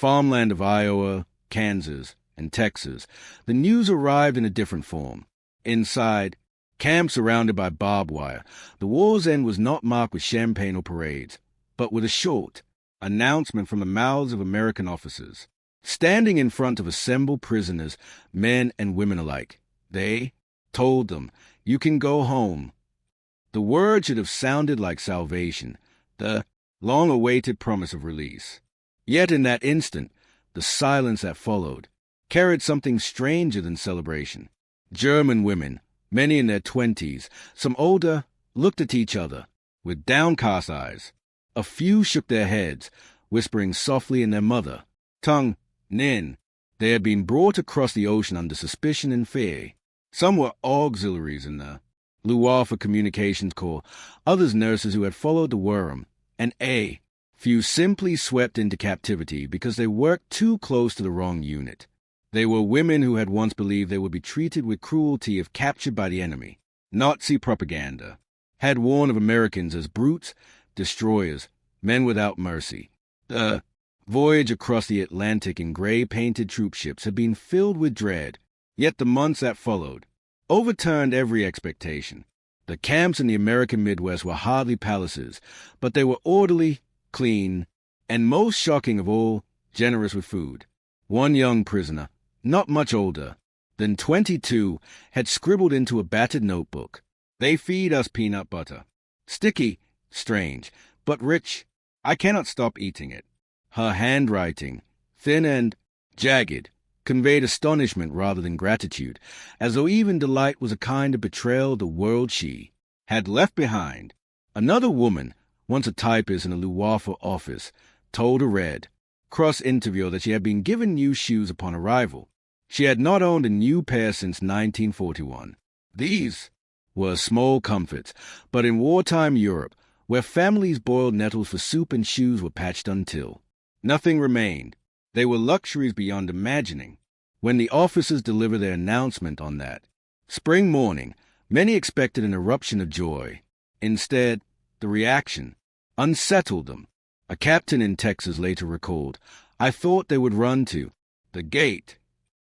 farmland of Iowa, Kansas, and Texas, the news arrived in a different form. Inside, camp surrounded by barbed wire, the war's end was not marked with champagne or parades, but with a short announcement from the mouths of American officers. Standing in front of assembled prisoners, men and women alike, they told them, "You can go home." The word should have sounded like salvation, the long-awaited promise of release. Yet in that instant, the silence that followed carried something stranger than celebration. German women, many in their 20s, some older, looked at each other with downcast eyes. A few shook their heads, whispering softly in their mother tongue, "Nin." They had been brought across the ocean under suspicion and fear. Some were auxiliaries in the Luftwaffe Communications Corps, others nurses who had followed the worm, and a few simply swept into captivity because they worked too close to the wrong unit. They were women who had once believed they would be treated with cruelty if captured by the enemy. Nazi propaganda had warned of Americans as brutes, destroyers, men without mercy. The voyage across the Atlantic in gray-painted troop ships had been filled with dread, yet the months that followed overturned every expectation. The camps in the American Midwest were hardly palaces, but they were orderly, clean, and most shocking of all, generous with food. One young prisoner, not much older than 22, had scribbled into a battered notebook, "They feed us peanut butter. Sticky, strange, but rich. I cannot stop eating it." Her handwriting, thin and jagged, conveyed astonishment rather than gratitude, as though even delight was a kind of betrayal of the world she had left behind. Another woman, once a typist in a Luftwaffe office, told a Red Cross interviewer that she had been given new shoes upon arrival. She had not owned a new pair since 1941. These were small comforts, but in wartime Europe, where families boiled nettles for soup and shoes were patched until nothing remained, they were luxuries beyond imagining. When the officers delivered their announcement on that spring morning, many expected an eruption of joy. Instead, the reaction unsettled them. A captain in Texas later recalled, "I thought they would run to the gate."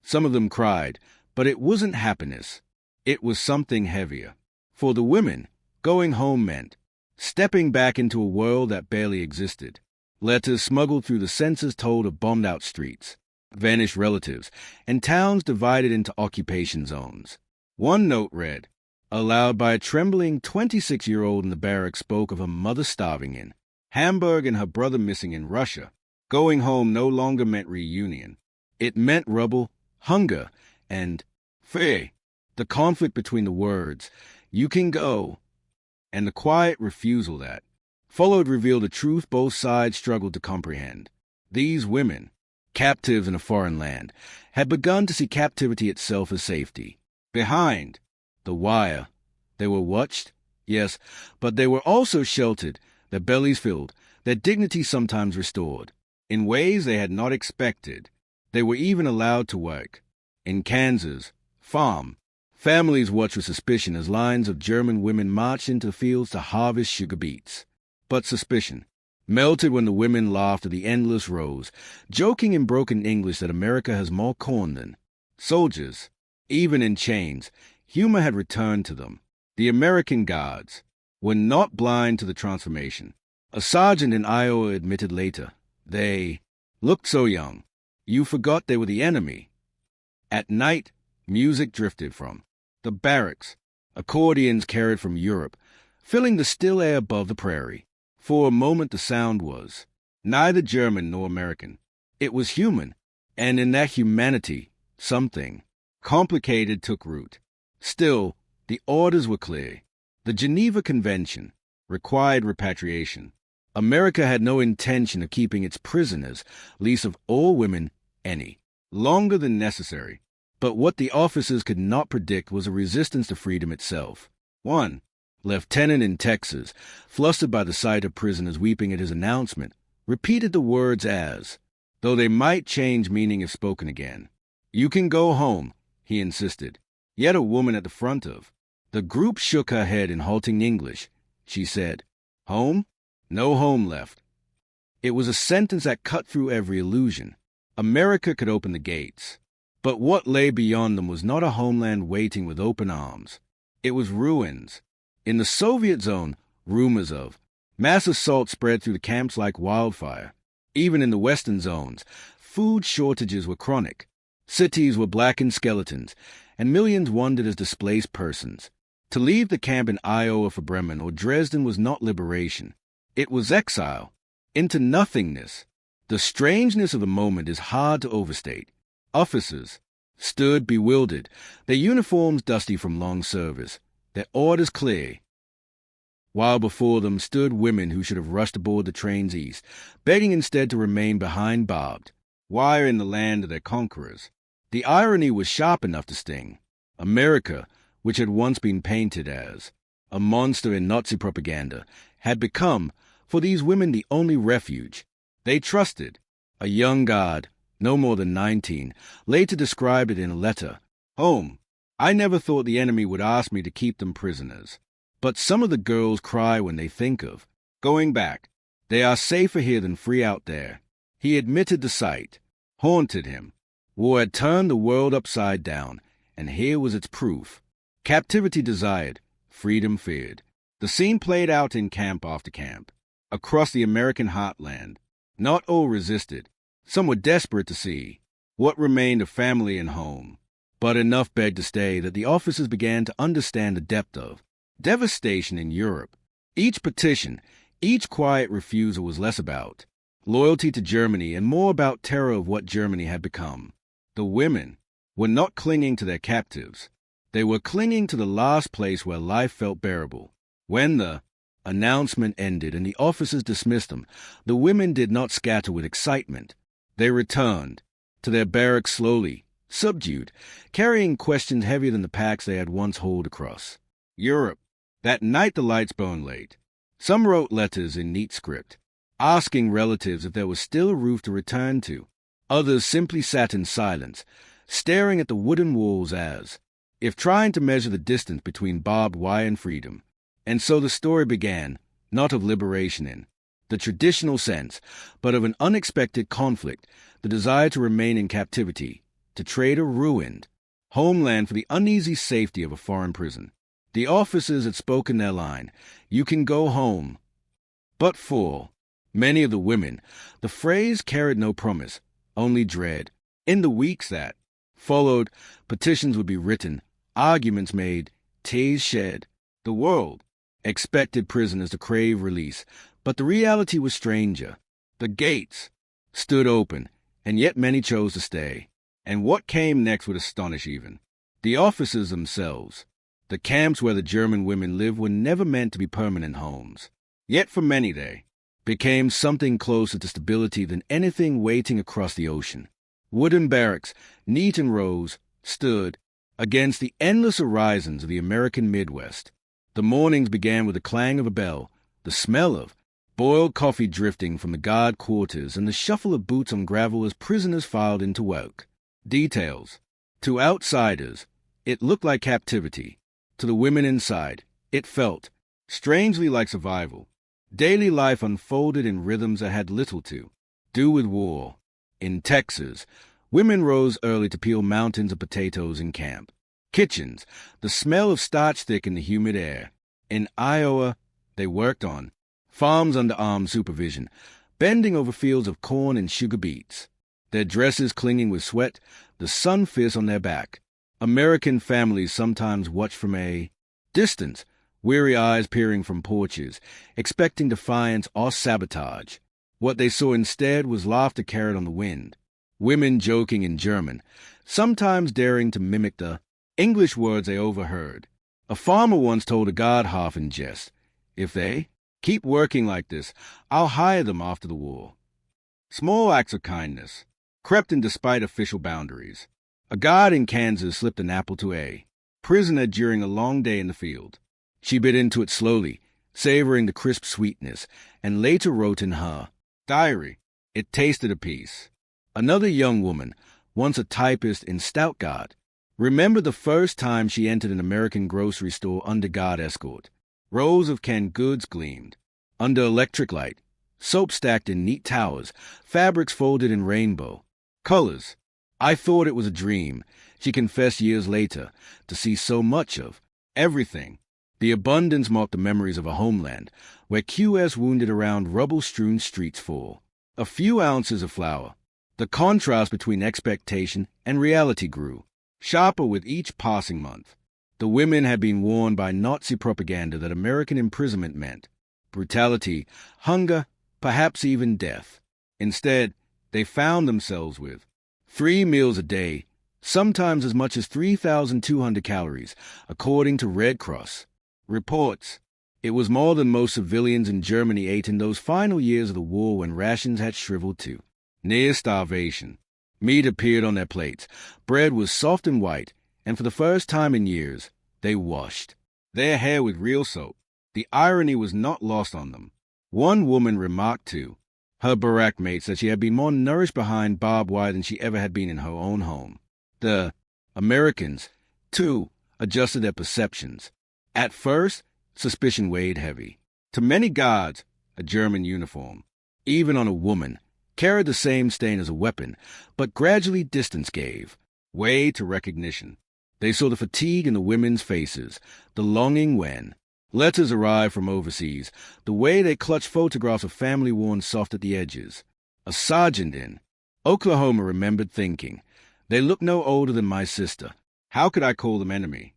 Some of them cried, but it wasn't happiness. It was something heavier. For the women, going home meant stepping back into a world that barely existed. Letters smuggled through the census told of bombed-out streets, vanished relatives, and towns divided into occupation zones. One note read, aloud by a trembling 26-year-old in the barracks, spoke of her mother starving in Hamburg and her brother missing in Russia. Going home no longer meant reunion. It meant rubble, hunger, and fear. The conflict between the words, "You can go," and the quiet refusal that followed revealed a truth both sides struggled to comprehend. These women, captives in a foreign land, had begun to see captivity itself as safety. Behind the wire, they were watched, yes, but they were also sheltered, their bellies filled, their dignity sometimes restored. In ways they had not expected, they were even allowed to work. In Kansas, farm, families watched with suspicion as lines of German women marched into the fields to harvest sugar beets. But suspicion melted when the women laughed at the endless rows, joking in broken English that America has more corn than soldiers. Even in chains, humor had returned to them. The American guards were not blind to the transformation. A sergeant in Iowa admitted later, "They looked so young. You forgot they were the enemy." At night, music drifted from the barracks, accordions carried from Europe, filling the still air above the prairie. For a moment the sound was neither German nor American. It was human, and in that humanity, something complicated took root. Still, the orders were clear. The Geneva Convention required repatriation. America had no intention of keeping its prisoners, least of all women, any longer than necessary. But what the officers could not predict was a resistance to freedom itself. One lieutenant in Texas, flustered by the sight of prisoners weeping at his announcement, repeated the words as though they might change meaning if spoken again. "You can go home," he insisted. Yet a woman at the front of the group shook her head in halting English. She said, "Home? No home left." It was a sentence that cut through every illusion. America could open the gates. But what lay beyond them was not a homeland waiting with open arms. It was ruins. In the Soviet zone, rumors of mass assault spread through the camps like wildfire. Even in the Western zones, food shortages were chronic. Cities were blackened skeletons, and millions wandered as displaced persons. To leave the camp in Iowa for Bremen or Dresden was not liberation. It was exile, into nothingness. The strangeness of the moment is hard to overstate. Officers stood bewildered, their uniforms dusty from long service, their orders clear, while before them stood women who should have rushed aboard the trains east, begging instead to remain behind barbed wire in the land of their conquerors. The irony was sharp enough to sting. America, which had once been painted as a monster in Nazi propaganda, had become, for these women, the only refuge they trusted. A young guard, no more than 19, later described it in a letter. "Home. I never thought the enemy would ask me to keep them prisoners. But some of the girls cry when they think of going back. They are safer here than free out there." He admitted the sight haunted him. War had turned the world upside down, and here was its proof. Captivity desired, freedom feared. The scene played out in camp after camp, across the American heartland. Not all resisted. Some were desperate to see what remained of family and home. But enough begged to stay that the officers began to understand the depth of devastation in Europe. Each petition, each quiet refusal was less about loyalty to Germany and more about terror of what Germany had become. The women were not clinging to their captives. They were clinging to the last place where life felt bearable. When the announcement ended and the officers dismissed them, the women did not scatter with excitement. They returned to their barracks slowly, subdued, carrying questions heavier than the packs they had once hauled across Europe. That night the lights burned late. Some wrote letters in neat script, asking relatives if there was still a roof to return to. Others simply sat in silence, staring at the wooden walls as if trying to measure the distance between barbed wire and freedom. And so the story began, not of liberation in the traditional sense, but of an unexpected conflict, the desire to remain in captivity, to trade a ruined homeland for the uneasy safety of a foreign prison. The officers had spoken their line, "You can go home." But for many of the women, the phrase carried no promise, only dread. In the weeks that followed, petitions would be written, arguments made, tears shed. The world expected prisoners to crave release, but the reality was stranger. The gates stood open, and yet many chose to stay. And what came next would astonish even the officers themselves. The camps where the German women lived were never meant to be permanent homes. Yet for many they became something closer to stability than anything waiting across the ocean. Wooden barracks, neat in rows, stood against the endless horizons of the American Midwest. The mornings began with the clang of a bell, the smell of boiled coffee drifting from the guard quarters, and the shuffle of boots on gravel as prisoners filed into work. Details. To outsiders, it looked like captivity. To the women inside, it felt strangely like survival. Daily life unfolded in rhythms that had little to do with war. In Texas, women rose early to peel mountains of potatoes in camp. Kitchens, the smell of starch thick in the humid air. In Iowa, they worked on farms under armed supervision, bending over fields of corn and sugar beets, their dresses clinging with sweat, the sun fierce on their back. American families sometimes watched from a distance, weary eyes peering from porches, expecting defiance or sabotage. What they saw instead was laughter carried on the wind, women joking in German, sometimes daring to mimic the English words they overheard. A farmer once told a guard half in jest, "If they keep working like this, I'll hire them after the war." Small acts of kindness crept in despite official boundaries. A guard in Kansas slipped an apple to a prisoner during a long day in the field. She bit into it slowly, savoring the crisp sweetness, and later wrote in her diary, "It tasted a piece." Another young woman, once a typist in Stuttgart, remembered the first time she entered an American grocery store under guard escort. Rows of canned goods gleamed under electric light, soap stacked in neat towers, fabrics folded in rainbow colors. I thought it was a dream, she confessed years later, to see so much of everything. The abundance marked the memories of a homeland, where QS wounded around rubble-strewn streets fall. A few ounces of flour. The contrast between expectation and reality grew, sharper with each passing month. The women had been warned by Nazi propaganda that American imprisonment meant brutality, hunger, perhaps even death. Instead, they found themselves with 3 meals a day, sometimes as much as 3,200 calories, according to Red Cross reports. It was more than most civilians in Germany ate in those final years of the war when rations had shriveled to near starvation. Meat appeared on their plates. Bread was soft and white, and for the first time in years, they washed their hair with real soap. The irony was not lost on them. One woman remarked to her barack mates that she had been more nourished behind barbed wire than she ever had been in her own home. The Americans, too, adjusted their perceptions. At first, suspicion weighed heavy. To many guards, a German uniform, even on a woman, carried the same stain as a weapon, but gradually distance gave way to recognition. They saw the fatigue in the women's faces, the longing when letters arrived from overseas, the way they clutched photographs of family worn soft at the edges. A sergeant in Oklahoma remembered thinking, "They look no older than my sister. How could I call them enemy?"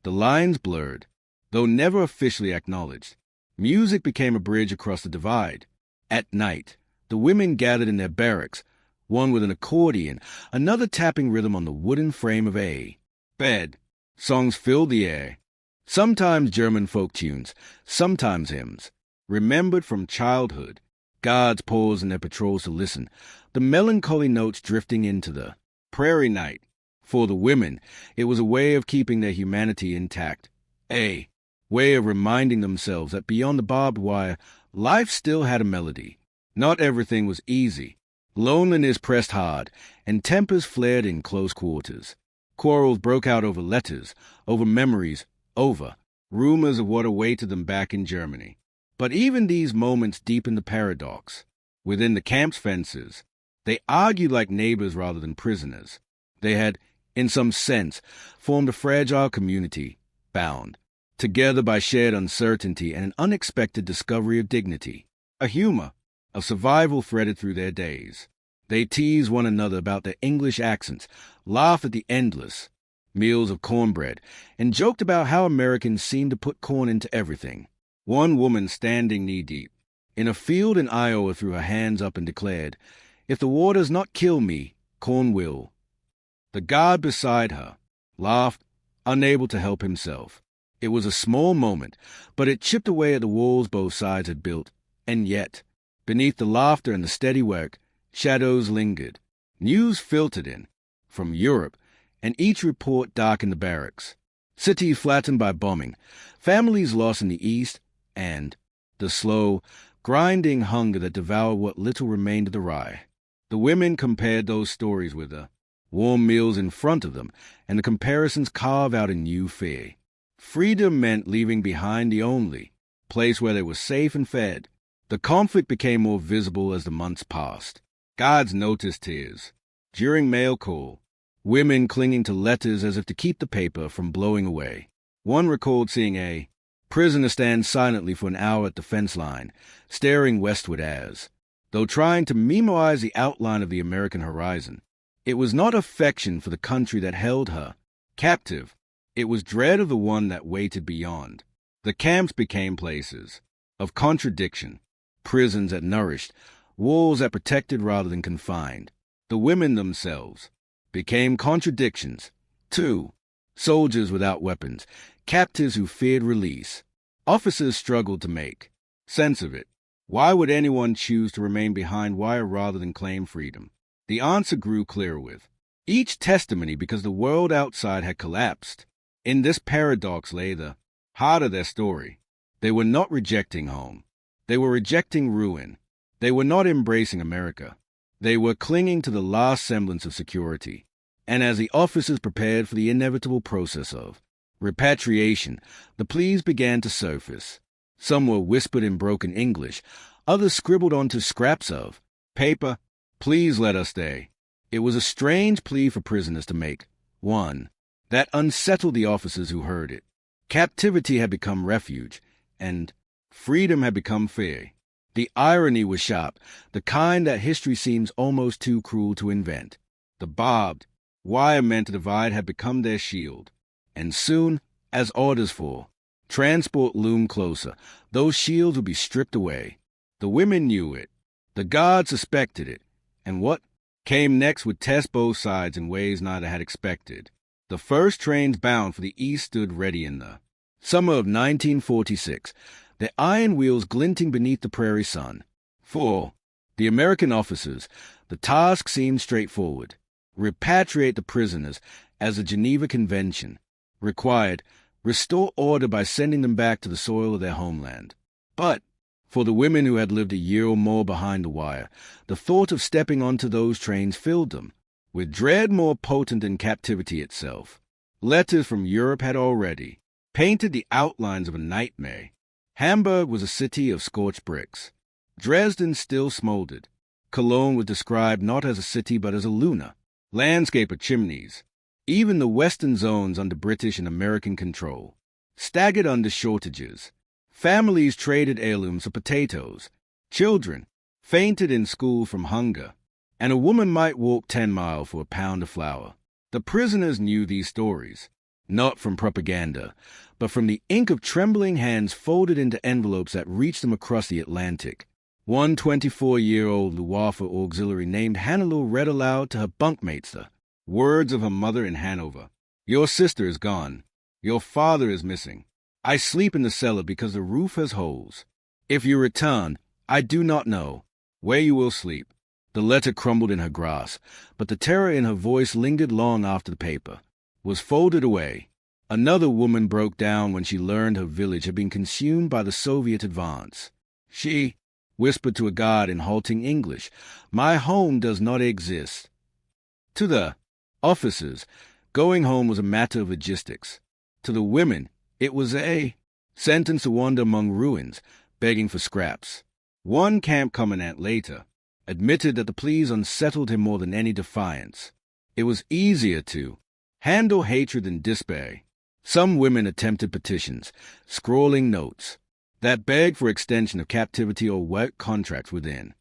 The lines blurred, though never officially acknowledged. Music became a bridge across the divide. At night, the women gathered in their barracks, one with an accordion, another tapping rhythm on the wooden frame of a bed. Songs filled the air. Sometimes German folk tunes, sometimes hymns, remembered from childhood. Guards paused in their patrols to listen, the melancholy notes drifting into the prairie night. For the women, it was a way of keeping their humanity intact, a way of reminding themselves that beyond the barbed wire, life still had a melody. Not everything was easy. Loneliness pressed hard, and tempers flared in close quarters. Quarrels broke out over letters, over memories, over rumors of what awaited them back in Germany. But even these moments deepened the paradox. Within the camp's fences, they argued like neighbors rather than prisoners. They had, in some sense, formed a fragile community, bound together by shared uncertainty and an unexpected discovery of dignity. A humor of survival threaded through their days. They teased one another about their English accents, laughed at the endless meals of cornbread, and joked about how Americans seemed to put corn into everything. One woman, standing knee-deep in a field in Iowa, threw her hands up and declared, "If the war does not kill me, corn will." The guard beside her laughed, unable to help himself. It was a small moment, but it chipped away at the walls both sides had built, and yet, beneath the laughter and the steady work, shadows lingered. News filtered in from Europe, and each report darkened the barracks. Cities flattened by bombing, families lost in the east, and the slow, grinding hunger that devoured what little remained of the rye. The women compared those stories with the warm meals in front of them, and the comparisons carved out a new fear. Freedom meant leaving behind the only place where they were safe and fed. The conflict became more visible as the months passed. Guards noticed tears during mail call, women clinging to letters as if to keep the paper from blowing away. One recalled seeing a prisoner stand silently for an hour at the fence line, staring westward as though trying to memorize the outline of the American horizon. It was not affection for the country that held her captive. It was dread of the one that waited beyond. The camps became places of contradiction, prisons that nourished, walls that protected rather than confined. The women themselves became contradictions, too. Soldiers without weapons, captives who feared release. Officers struggled to make sense of it. Why would anyone choose to remain behind wire rather than claim freedom? The answer grew clearer with each testimony, because the world outside had collapsed. In this paradox lay the heart of their story. They were not rejecting home. They were rejecting ruin. They were not embracing America. They were clinging to the last semblance of security. And as the officers prepared for the inevitable process of repatriation, the pleas began to surface. Some were whispered in broken English, Others scribbled onto scraps of paper, "Please let us stay." It was a strange plea for prisoners to make, one that unsettled the officers who heard it. Captivity had become refuge, and freedom had become fear. The irony was sharp, the kind that history seems almost too cruel to invent. The barbed wire meant to divide had become their shield. And soon, as orders fall, transport loomed closer. Those shields would be stripped away. The women knew it. The guards suspected it. And what came next would test both sides in ways neither had expected. The first trains bound for the east stood ready in the summer of 1946, their iron wheels glinting beneath the prairie sun. For the American officers, the task seemed straightforward. Repatriate the prisoners, as the Geneva Convention required, restore order by sending them back to the soil of their homeland. But for the women who had lived a year or more behind the wire, the thought of stepping onto those trains filled them with dread more potent than captivity itself. Letters from Europe had already painted the outlines of a nightmare. Hamburg was a city of scorched bricks. Dresden still smoldered. Cologne was described not as a city but as a lunar landscape of chimneys. Even the western zones under British and American control staggered under shortages. Families traded heirlooms for potatoes. Children fainted in school from hunger. And a woman might walk 10 miles for a pound of flour. The prisoners knew these stories, not from propaganda, but from the ink of trembling hands folded into envelopes that reached them across the Atlantic. One 24-year-old Luftwaffe auxiliary named Hannelore read aloud to her bunkmates the words of her mother in Hanover. "Your sister is gone. Your father is missing. I sleep in the cellar because the roof has holes. If you return, I do not know where you will sleep." The letter crumbled in her grasp, but the terror in her voice lingered long after the paper was folded away. Another woman broke down when she learned her village had been consumed by the Soviet advance. She whispered to a guard in halting English, "My home does not exist." To the officers, going home was a matter of logistics. To the women, it was a sentence to wander among ruins, begging for scraps. One camp commandant later admitted that the pleas unsettled him more than any defiance. It was easier to handle hatred than despair. Some women attempted petitions, scrawling notes that begged for extension of captivity or work contracts within.